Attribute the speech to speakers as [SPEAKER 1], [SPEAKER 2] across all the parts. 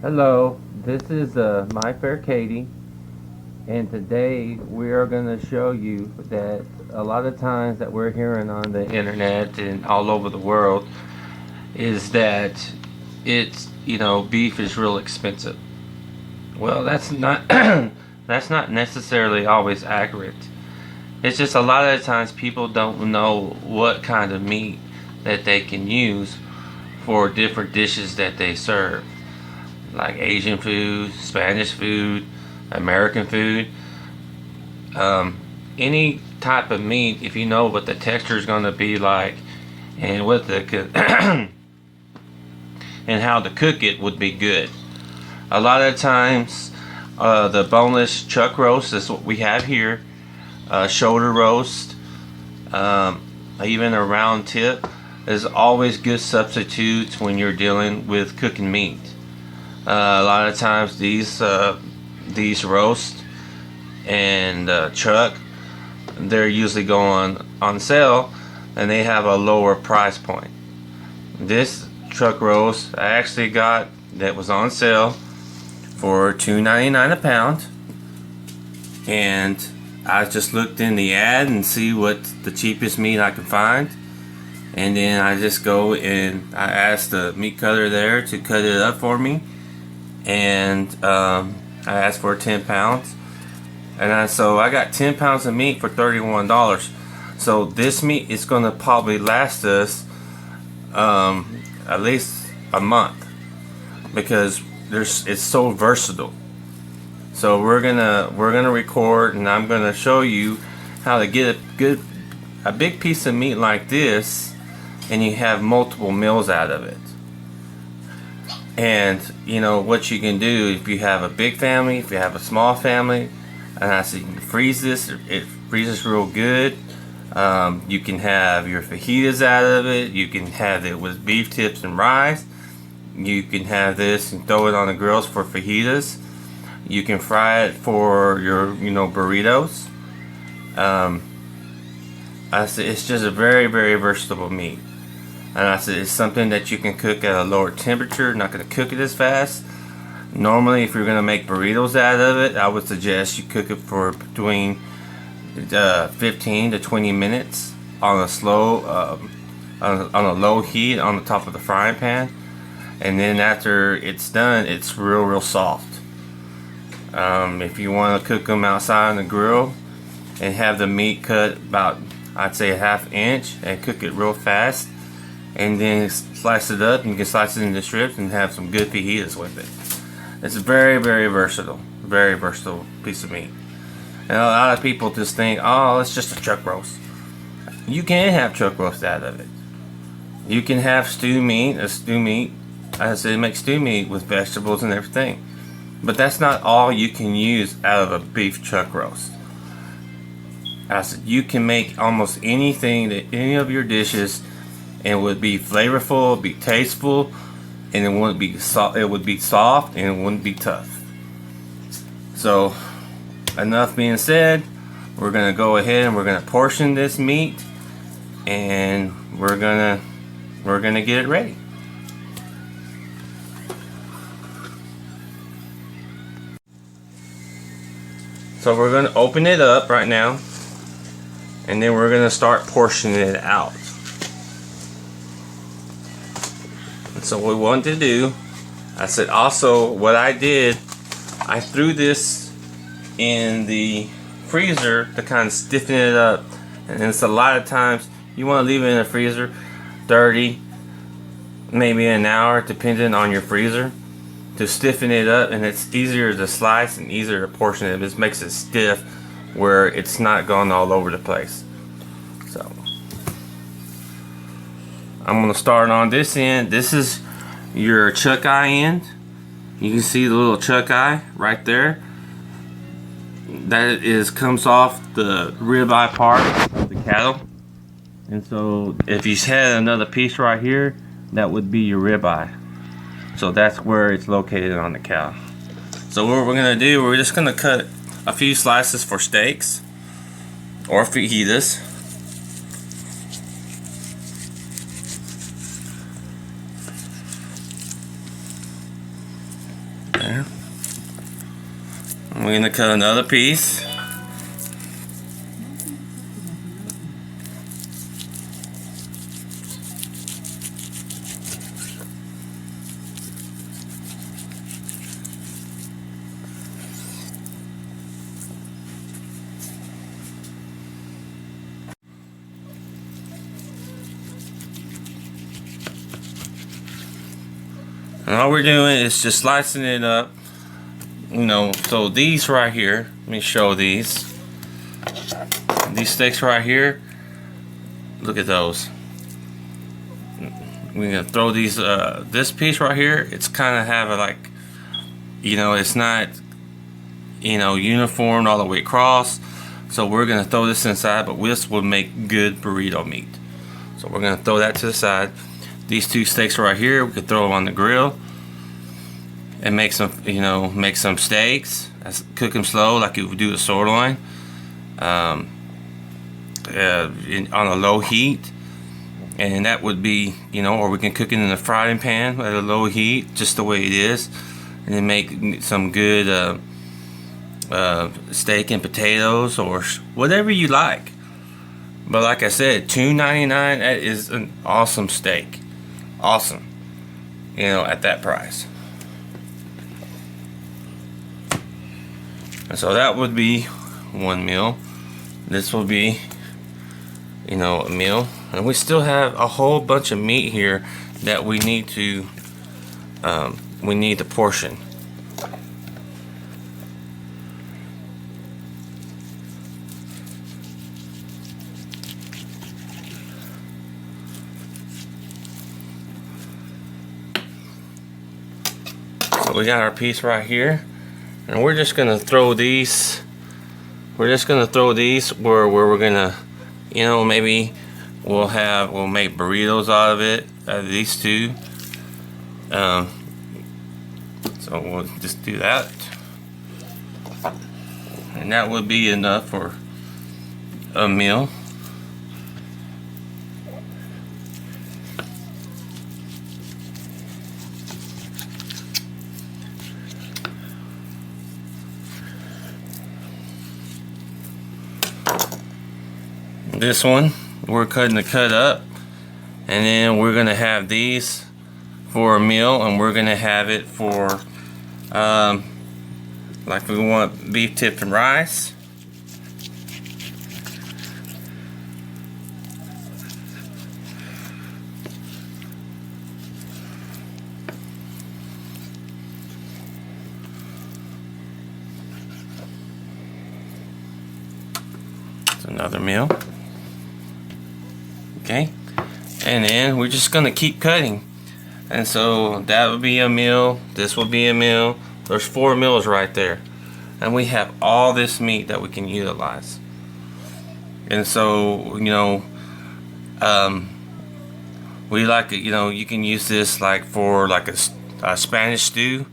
[SPEAKER 1] Hello, this is My Fair Katie, and today we are going to show you that a lot of times that we're hearing on the internet and all over the world is that beef is real expensive. Well, that's not that's not necessarily always accurate. It's just a lot of the times people don't know what kind of meat that they can use for different dishes that they serve, like Asian food, Spanish food, American food. Um, any type of meat, if you know what the texture is going to be like and what the and how to cook it would be good. A lot of times, the boneless chuck roast is what we have here. Shoulder roast, even a round tip, is always good substitutes when you're dealing with cooking meat. A lot of times these roast and chuck, they're usually going on sale, and they have a lower price point. This chuck roast I actually got that was on sale for $2.99 a pound, and I just looked in the ad and see what the cheapest meat I could find, and then I just go and I asked the meat cutter there to cut it up for me, and I asked for 10 pounds, and so I got 10 pounds of meat for $31. So this meat is going to probably last us at least a month, because it's so versatile. So we're gonna record, and I'm gonna show you how to get a big piece of meat like this, and you have multiple meals out of it. And you know what you can do if you have a big family, if you have a small family, and I said you can freeze this. It freezes real good. You can have your fajitas out of it. You can have it with beef tips and rice. You can have this and throw it on the grills for fajitas. You can fry it for your burritos. I said it's just a very, very versatile meat. And I said it's something that you can cook at a lower temperature, not going to cook it as fast. Normally, if you're going to make burritos out of it, I would suggest you cook it for between 15 to 20 minutes on a on a low heat on the top of the frying pan. And then after it's done, it's real, real soft. If you want to cook them outside on the grill and have the meat cut about, I'd say, a half inch, and cook it real fast, and then slice it up, and you can slice it into strips and have some good fajitas with it. It's a very, very versatile piece of meat. And a lot of people just think, oh, it's just a chuck roast. You can have chuck roast out of it. You can have a stew meat. I said make stew meat with vegetables and everything. But that's not all you can use out of a beef chuck roast. I said you can make almost anything, any of your dishes, and it would be flavorful, be tasteful, and it wouldn't be it would be soft, and it wouldn't be tough. So, enough being said, we're gonna go ahead and we're gonna portion this meat, and we're gonna get it ready. So we're gonna open it up right now, and then we're gonna start portioning it out. And so what we want to do, I said also what I did, I threw this in the freezer to kind of stiffen it up. And it's a lot of times you want to leave it in the freezer 30, maybe an hour, depending on your freezer, to stiffen it up, and it's easier to slice and easier to portion it. It just makes it stiff where it's not going all over the place. So I'm going to start on this end. This is your chuck eye end. You can see the little chuck eye right there. That comes off the ribeye part of the cattle. And so if you had another piece right here, that would be your ribeye. So that's where it's located on the cow. So what we're gonna do, we're just gonna cut a few slices for steaks or fajitas. We're gonna cut another piece. And all we're doing is just slicing it up, you know. So these right here, let me show these steaks right here. Look at those. We're gonna throw these. This piece right here, it's kind of have a like, you know, it's not, you know, uniform all the way across. So we're gonna throw this inside, but this will make good burrito meat. So we're gonna throw that to the side. These two steaks right here, we could throw them on the grill and make some, you know, make some steaks. Cook them slow like you would do a sirloin, on a low heat, and that would be, you know, or we can cook it in a frying pan at a low heat, just the way it is, and then make some good steak and potatoes or whatever you like. But like I said, $2.99, that is an awesome steak. Awesome, you know, at that price. And so that would be one meal. This will be, you know, a meal. And we still have a whole bunch of meat here that we need to portion. So we got our piece right here, and we're just gonna throw these. We're just gonna throw these where we're gonna, you know, maybe we'll make burritos out of it, out of these two. So we'll just do that, and that would be enough for a meal. This one we're cutting the cut up, and then we're gonna have these for a meal, and we're gonna have it for like we want beef tipped and rice. It's another meal. Okay, and then we're just gonna keep cutting, and so that would be a meal. This will be a meal. There's 4 meals right there, and we have all this meat that we can utilize. And so, you know, we like it. You know, you can use this like for like a Spanish stew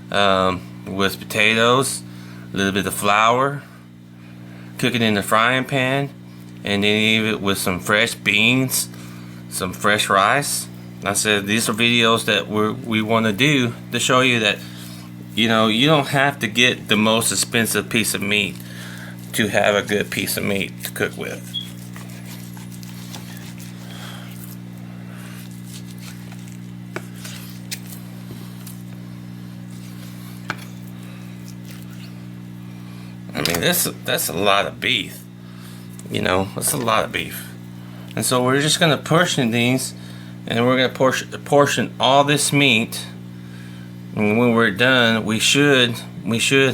[SPEAKER 1] with potatoes, a little bit of flour. Cook it in the frying pan, and then eat it with some fresh beans, some fresh rice. I said these are videos that we want to do to show you that, you know, you don't have to get the most expensive piece of meat to have a good piece of meat to cook with. I mean, that's a lot of beef. You know, that's a lot of beef. And so we're just gonna portion these, and we're gonna portion all this meat. And when we're done, we should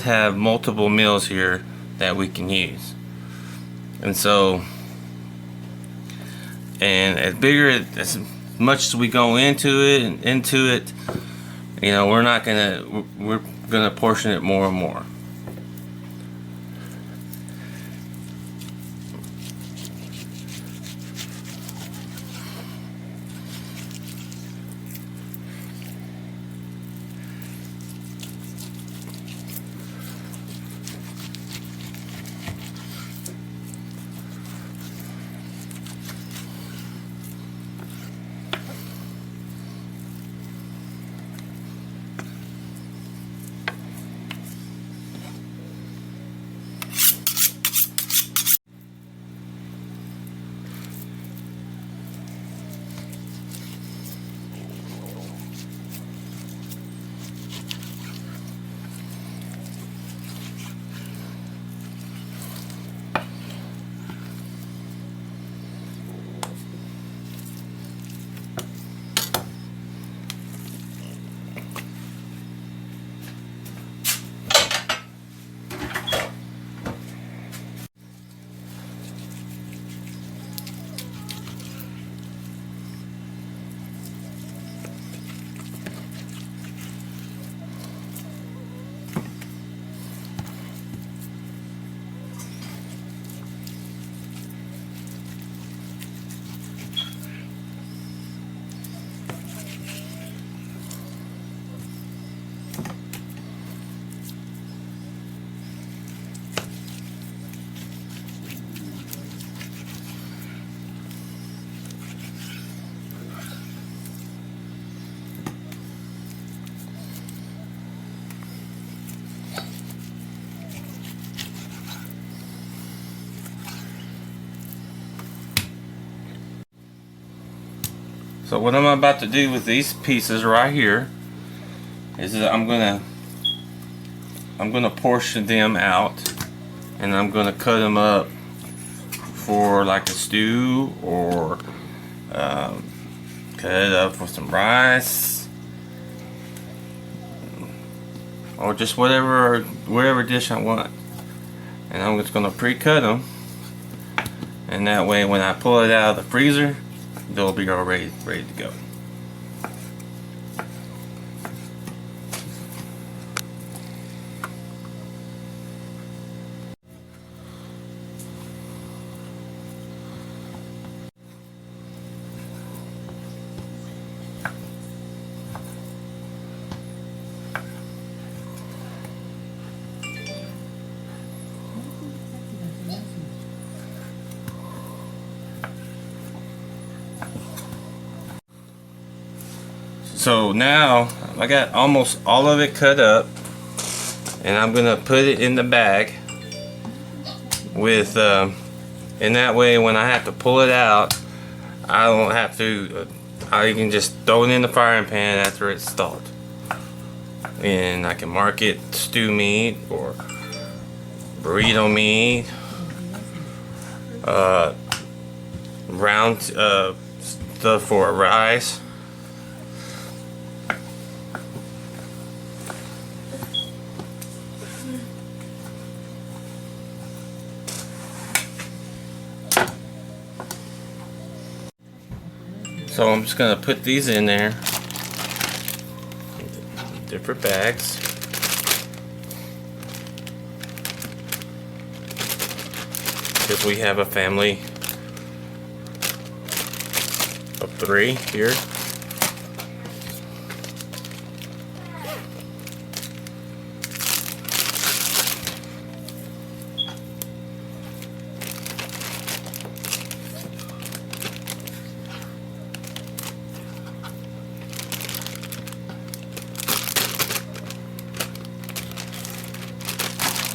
[SPEAKER 1] have multiple meals here that we can use. And so, and as much as we go into it, you know, we're gonna portion it more and more. So what I'm about to do with these pieces right here is that I'm gonna portion them out, and I'm gonna cut them up for like a stew, or cut it up with some rice, or just whatever dish I want. And I'm just gonna pre-cut them, and that way when I pull it out of the freezer, they'll be all ready to go. So now I got almost all of it cut up, and I'm gonna put it in the bag with and that way when I have to pull it out, I don't have to I can just throw it in the frying pan after it's thawed, and I can mark it stew meat or burrito meat, round stuff for rice. So I'm just gonna put these in there, different bags. Because we have a family of 3 here.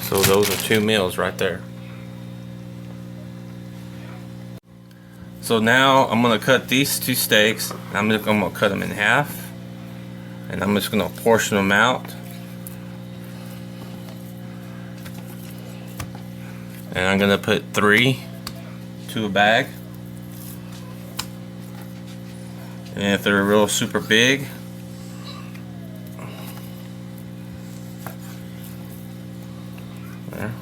[SPEAKER 1] So those are 2 meals right there. So now I'm gonna cut these 2 steaks. I'm gonna cut them in half, and I'm just gonna portion them out. And I'm gonna put 3 to a bag. And if they're real super big, there.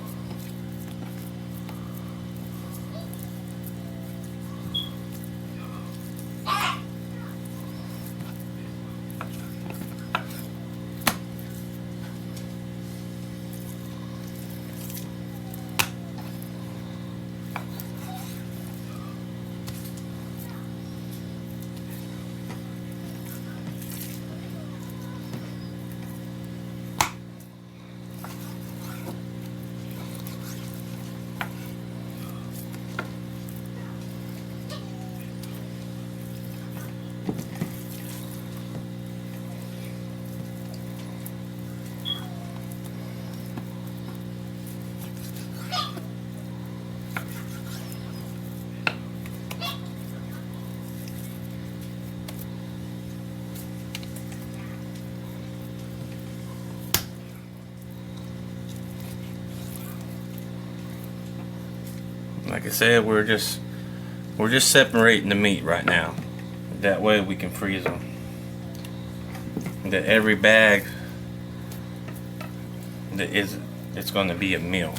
[SPEAKER 1] Like I said, we're just separating the meat right now. That way we can freeze them. That every bag it's going to be a meal.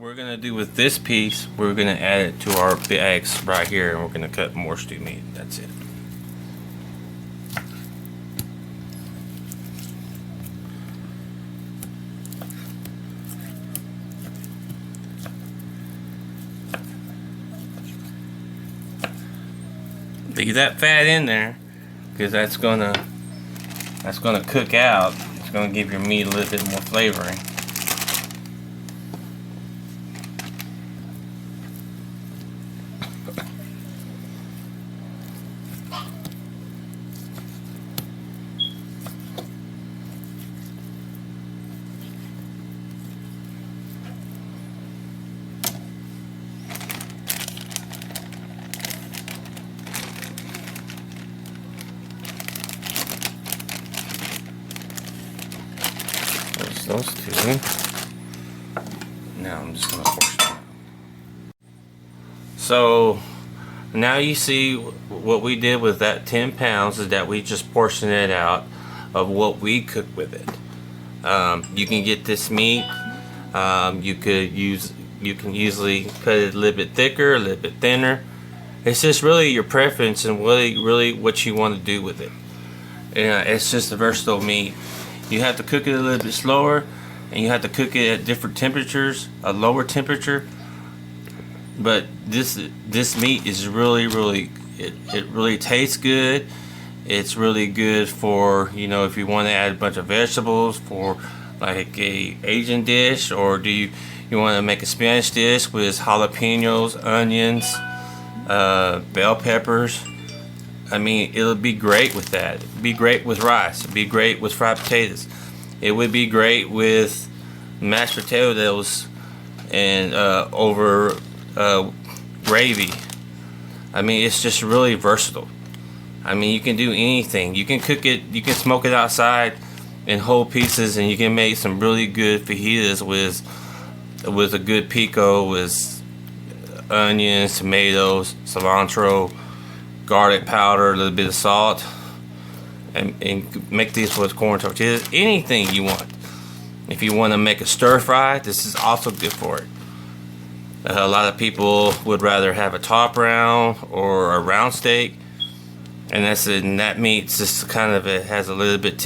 [SPEAKER 1] we're gonna do with this piece, we're gonna add it to our bags right here, and we're gonna cut more stew meat. That's it. Leave that fat in there, because that's gonna cook out. It's gonna give your meat a little bit more flavoring. Those two. Now I'm just gonna portion it. So now you see what we did with that 10 pounds is that we just portioned it out of what we cook with it. You can get this meat. You can usually cut it a little bit thicker, a little bit thinner. It's just really your preference and really what you want to do with it. It's just a versatile meat. You have to cook it a little bit slower, and you have to cook it at different temperatures, a lower temperature. But this meat is really it really tastes good. It's really good for, you know, if you want to add a bunch of vegetables for like a Asian dish, or do you want to make a Spanish dish with jalapenos, onions, bell peppers. I mean, it'll be great with that. It'd be great with rice. It'd be great with fried potatoes. It would be great with mashed potatoes and over gravy. I mean, it's just really versatile. I mean, you can do anything. You can cook it. You can smoke it outside in whole pieces, and you can make some really good fajitas with a good pico with onions, tomatoes, cilantro, garlic powder, a little bit of salt, and make these with corn tortillas. Anything you want. If you want to make a stir fry, this is also good for it. A lot of people would rather have a top round or a round steak, and that meat's just kind of, it has a little bit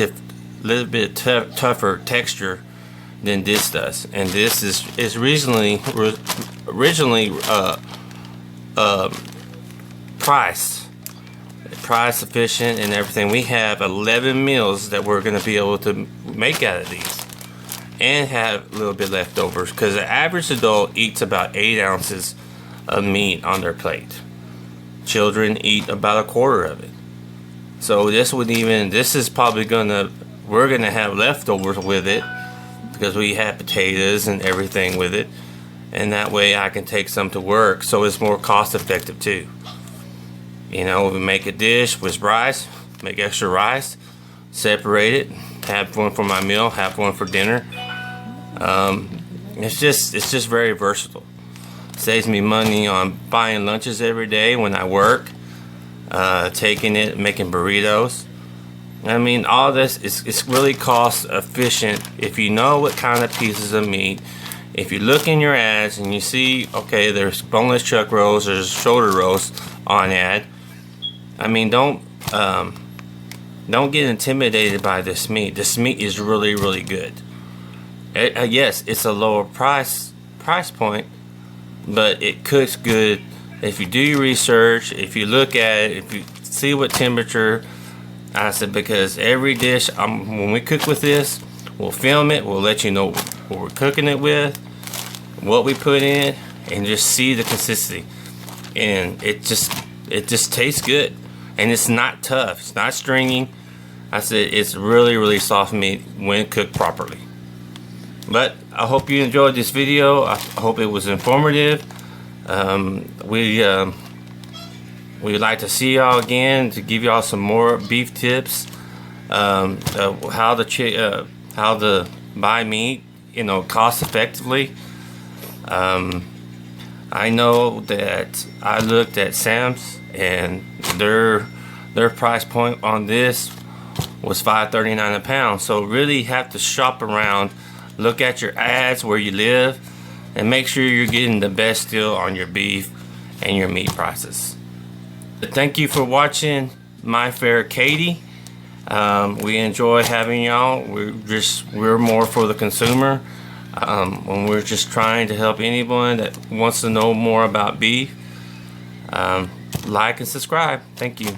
[SPEAKER 1] tougher texture than this does. And this is originally price efficient and everything. We have 11 meals that we're going to be able to make out of these, and have a little bit leftovers, because the average adult eats about 8 ounces of meat on their plate. Children eat about a quarter of it. So this is probably we're gonna have leftovers with it, because we have potatoes and everything with it, and that way I can take some to work, so it's more cost effective too. You know, we make a dish with rice, make extra rice, separate it, have one for my meal, have one for dinner. It's just very versatile. Saves me money on buying lunches every day when I work, taking it, making burritos. I mean, all this is really cost efficient if you know what kind of pieces of meat. If you look in your ads and you see, okay, there's boneless chuck rolls, there's shoulder roast on ad. I mean, don't get intimidated by this meat. This meat is really good. Yes, it's a lower price point, but it cooks good if you do your research, if you look at it, if you see what temperature. I said, because every dish, when we cook with this, we'll film it, we'll let you know what we're cooking it with, what we put in, and just see the consistency. And it just tastes good, and it's not tough, it's not stringy. I said, it's really soft meat when cooked properly. But I hope you enjoyed this video. I hope it was informative. We'd like to see y'all again to give y'all some more beef tips, how to buy meat, you know, cost effectively. I know that I looked at Sam's, and their price point on this was $5.39 a pound. So really have to shop around, look at your ads where you live, and make sure you're getting the best deal on your beef and your meat prices. Thank you for watching My Fair Katie. We enjoy having y'all. We're more for the consumer. When we're just trying to help anyone that wants to know more about beef. Like and subscribe. Thank you.